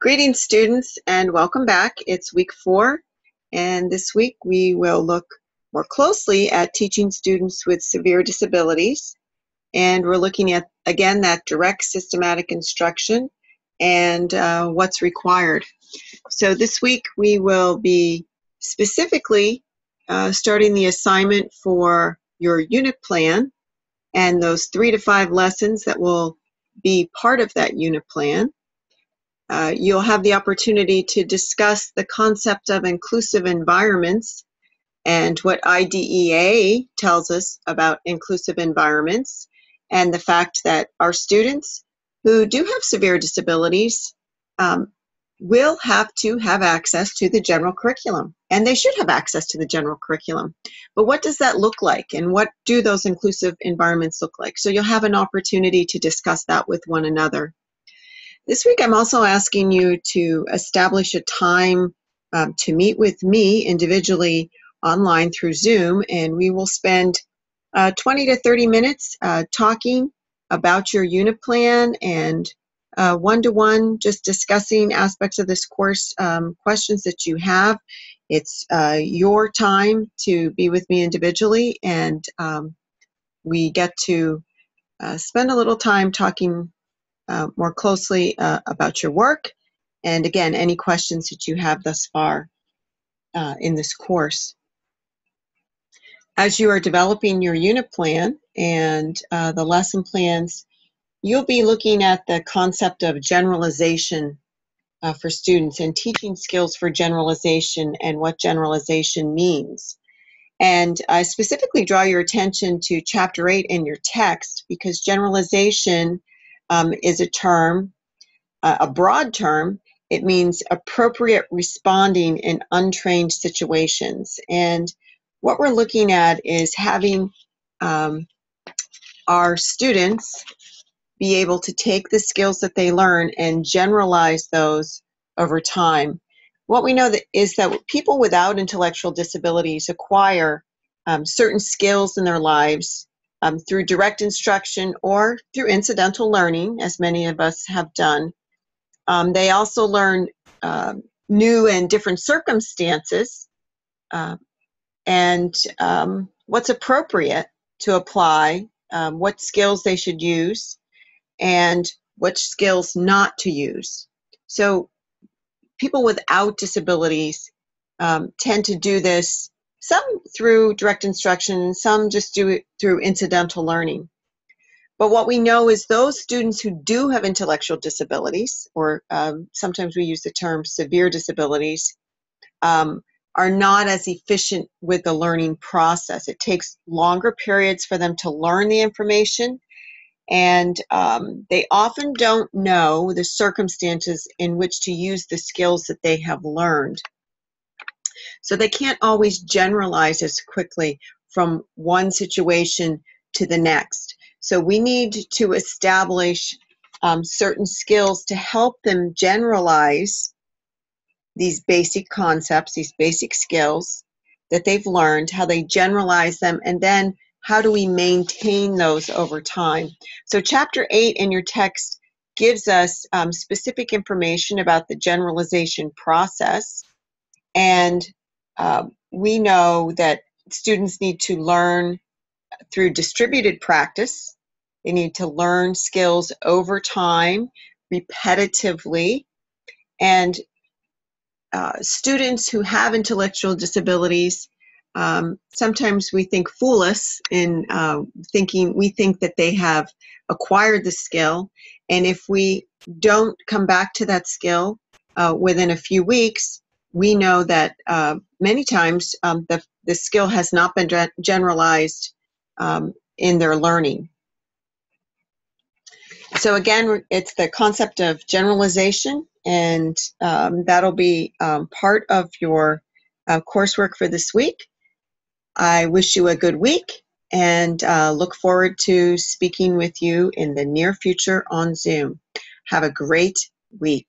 Greetings, students, and welcome back. It's week 4, and this week we will look more closely at teaching students with severe disabilities. And we're looking at, again, that direct systematic instruction and what's required. So this week we will be specifically starting the assignment for your unit plan and those 3 to 5 lessons that will be part of that unit plan. You'll have the opportunity to discuss the concept of inclusive environments and what IDEA tells us about inclusive environments, and the fact that our students who do have severe disabilities will have to have access to the general curriculum, and they should have access to the general curriculum. But what does that look like, and what do those inclusive environments look like? So you'll have an opportunity to discuss that with one another. This week, I'm also asking you to establish a time to meet with me individually online through Zoom, and we will spend 20 to 30 minutes talking about your unit plan and one-to-one just discussing aspects of this course, questions that you have. It's your time to be with me individually, and we get to spend a little time talking more closely about your work, and again, any questions that you have thus far in this course. As you are developing your unit plan and the lesson plans, you'll be looking at the concept of generalization for students and teaching skills for generalization and what generalization means. And I specifically draw your attention to Chapter 8 in your text, because generalization is a term, a broad term. It means appropriate responding in untrained situations. And what we're looking at is having our students be able to take the skills that they learn and generalize those over time. What we know is that people without intellectual disabilities acquire certain skills in their lives through direct instruction or through incidental learning, as many of us have done. They also learn new and different circumstances and what's appropriate to apply, what skills they should use, and what skills not to use. So people without disabilities tend to do this, some through direct instruction, some just do it through incidental learning. But what we know is those students who do have intellectual disabilities, or sometimes we use the term severe disabilities, are not as efficient with the learning process. It takes longer periods for them to learn the information, and they often don't know the circumstances in which to use the skills that they have learned. So they can't always generalize as quickly from one situation to the next. So we need to establish certain skills to help them generalize these basic concepts, these basic skills that they've learned, how they generalize them, and then how do we maintain those over time. So Chapter 8 in your text gives us specific information about the generalization process, and we know that students need to learn through distributed practice. They need to learn skills over time, repetitively, and students who have intellectual disabilities, sometimes we think fool us in we think that they have acquired the skill, and if we don't come back to that skill within a few weeks, we know that many times the skill has not been generalized in their learning. So again, it's the concept of generalization, and that'll be part of your coursework for this week. I wish you a good week, and look forward to speaking with you in the near future on Zoom. Have a great week.